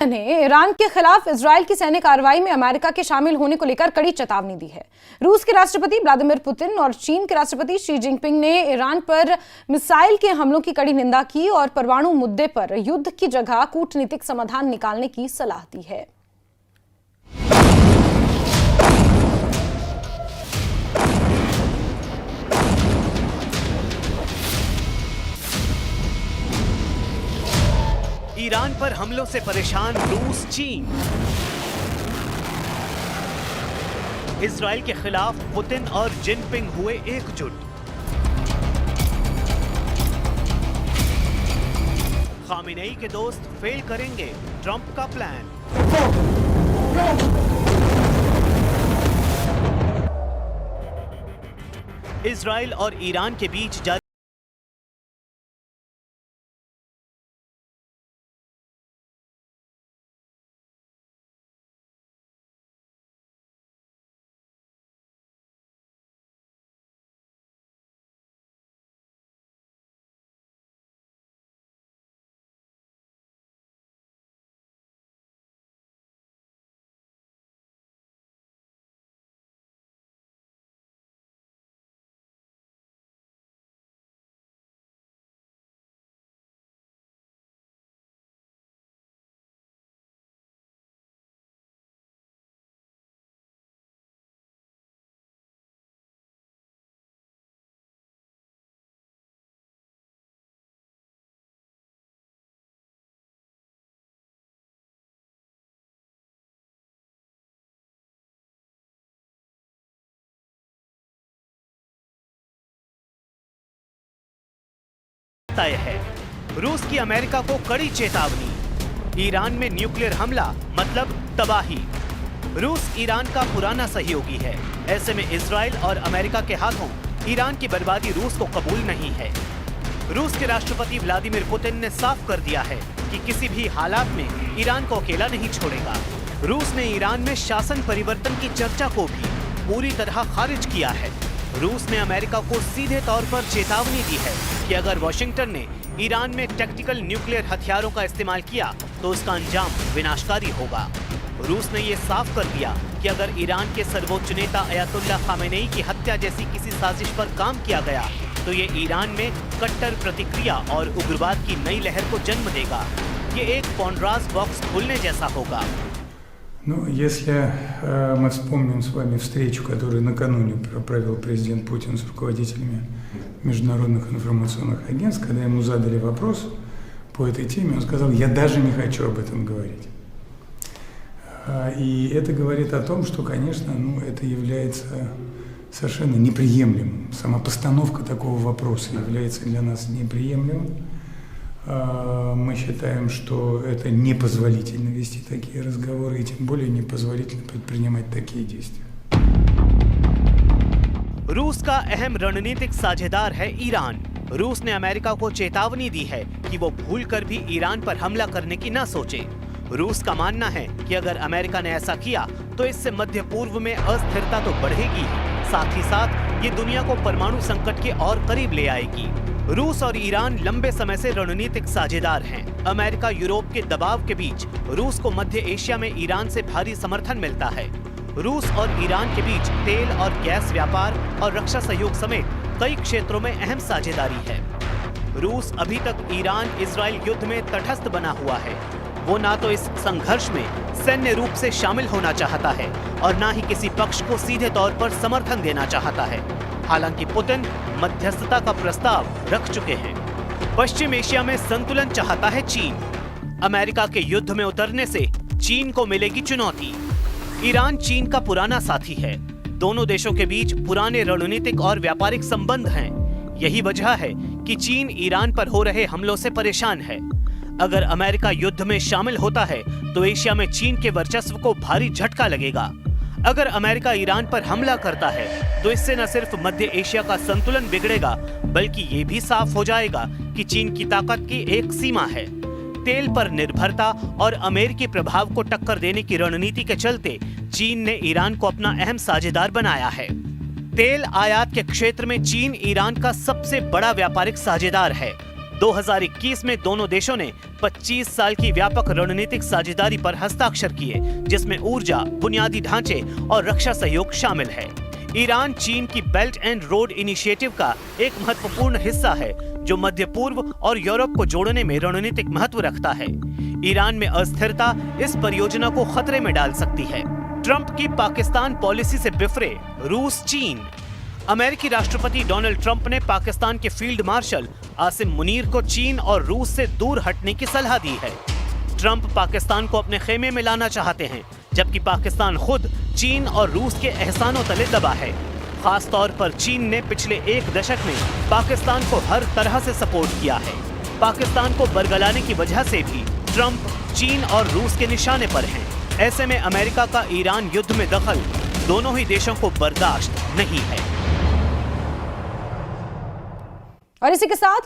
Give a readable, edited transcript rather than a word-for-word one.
ने ईरान के खिलाफ इजरायल की सैन्य कार्रवाई में अमेरिका के शामिल होने को लेकर कड़ी चेतावनी दी है। रूस के राष्ट्रपति व्लादिमीर पुतिन और चीन के राष्ट्रपति शी जिनपिंग ने ईरान पर मिसाइल के हमलों की कड़ी निंदा की और परमाणु मुद्दे पर युद्ध की जगह कूटनीतिक समाधान निकालने की सलाह दी है। ईरान पर हमलों से परेशान रूस चीन। इजरायल के खिलाफ पुतिन और जिनपिंग हुए एकजुट। खामेनेई के दोस्त फेल करेंगे ट्रंप का प्लान। इजरायल और ईरान के बीच जारी तय है। रूस की अमेरिका को कड़ी चेतावनी। ईरान में न्यूक्लियर हमला मतलब तबाही। रूस ईरान का पुराना सहयोगी है। ऐसे में इजरायल और अमेरिका के हाथों ईरान की बर्बादी रूस को कबूल नहीं है। रूस के राष्ट्रपति व्लादिमीर पुतिन ने साफ कर दिया है कि किसी भी हालात में ईरान को अकेला नहीं छोड़ेगा। रूस ने ईरान में शासन परिवर्तन की चर्चा को भी पूरी तरह खारिज किया है। रूस ने अमेरिका को सीधे तौर पर चेतावनी दी है कि अगर वॉशिंगटन ने ईरान में टैक्टिकल न्यूक्लियर हथियारों का इस्तेमाल किया तो उसका अंजाम विनाशकारी होगा। रूस ने ये साफ कर दिया कि अगर ईरान के सर्वोच्च नेता अयतुल्ला खामेनेई की हत्या जैसी किसी साजिश पर काम किया गया तो ये ईरान में कट्टर प्रतिक्रिया और उग्रवाद की नई लहर को जन्म देगा। ये एक पॉन्ड्रास बॉक्स खुलने जैसा होगा। Ну, если мы вспомним с вами встречу, которую накануне провел президент Путин с руководителями международных информационных агентств, когда ему задали вопрос по этой теме, он сказал: «Я даже не хочу об этом говорить». И это говорит о том, что, конечно, это является совершенно неприемлемым. Сама постановка такого вопроса является для нас неприемлемым. Мы считаем, что это непозволительно вести такие разговоры, и тем более непозволительно предпринимать такие действия. रूस का अहम रणनीतिक साझेदार है ईरान। रूस ने अमेरिका को चेतावनी दी है कि वो भूलकर भी ईरान पर हमला करने की न सोचे। रूस का मानना है कि अगर अमेरिका ने ऐसा किया तो इससे मध्य पूर्व में अस्थिरता तो बढ़ेगी, साथ ही साथ ये दुनिया को परमाणु संकट के और करीब ले आएगी। रूस और ईरान लंबे समय से रणनीतिक साझेदार हैं। अमेरिका यूरोप के दबाव के बीच रूस को मध्य एशिया में ईरान से भारी समर्थन मिलता है। रूस और ईरान के बीच तेल और गैस व्यापार और रक्षा सहयोग समेत कई क्षेत्रों में अहम साझेदारी है। रूस अभी तक ईरान इजरायल युद्ध में तटस्थ बना हुआ है। वो ना तो इस संघर्ष में सैन्य रूप से शामिल होना चाहता है और ना ही किसी पक्ष को सीधे तौर पर समर्थन देना चाहता है। हालांकि पुतिन मध्यस्थता का प्रस्ताव रख चुके हैं। पश्चिम एशिया में संतुलन चाहता है चीन। अमेरिका के युद्ध में उतरने से चीन को मिलेगी चुनौती। ईरान चीन का पुराना साथी है। दोनों देशों के बीच पुराने रणनीतिक और व्यापारिक संबंध हैं। यही वजह है कि चीन ईरान पर हो रहे हमलों से परेशान है। अगर अमेरिका युद्ध में शामिल होता है तो एशिया में चीन के वर्चस्व को भारी झटका लगेगा। अगर अमेरिका ईरान पर हमला करता है तो इससे न सिर्फ मध्य एशिया का संतुलन बिगड़ेगा, बल्कि ये भी साफ हो जाएगा कि चीन की ताकत की एक सीमा है। तेल पर निर्भरता और अमेरिकी प्रभाव को टक्कर देने की रणनीति के चलते चीन ने ईरान को अपना अहम साझेदार बनाया है। तेल आयात के क्षेत्र में चीन ईरान का सबसे बड़ा व्यापारिक साझेदार है। 2021 में दोनों देशों ने 25 साल की व्यापक रणनीतिक साझेदारी पर हस्ताक्षर किए, जिसमें ऊर्जा, बुनियादी ढांचे और रक्षा सहयोग शामिल है। ईरान चीन की बेल्ट एंड रोड इनिशिएटिव का एक महत्वपूर्ण हिस्सा है, जो मध्य पूर्व और यूरोप को जोड़ने में रणनीतिक महत्व रखता है। ईरान में अस्थिरता इस परियोजना को खतरे में डाल सकती है। ट्रंप की पाकिस्तान पॉलिसी से बिफरे रूस चीन। अमेरिकी राष्ट्रपति डोनाल्ड ट्रंप ने पाकिस्तान के फील्ड मार्शल आसिम मुनीर को चीन और रूस से दूर हटने की सलाह दी है। ट्रंप पाकिस्तान को अपने खेमे में लाना चाहते हैं, जबकि पाकिस्तान खुद चीन और रूस के एहसानों तले दबा है। खास तौर पर चीन ने पिछले एक दशक में पाकिस्तान को हर तरह से सपोर्ट किया है। पाकिस्तान को बरगलाने की वजह से भी ट्रंप चीन और रूस के निशाने पर हैं। ऐसे में अमेरिका का ईरान युद्ध में दखल दोनों ही देशों को बर्दाश्त नहीं है। और इसी के साथ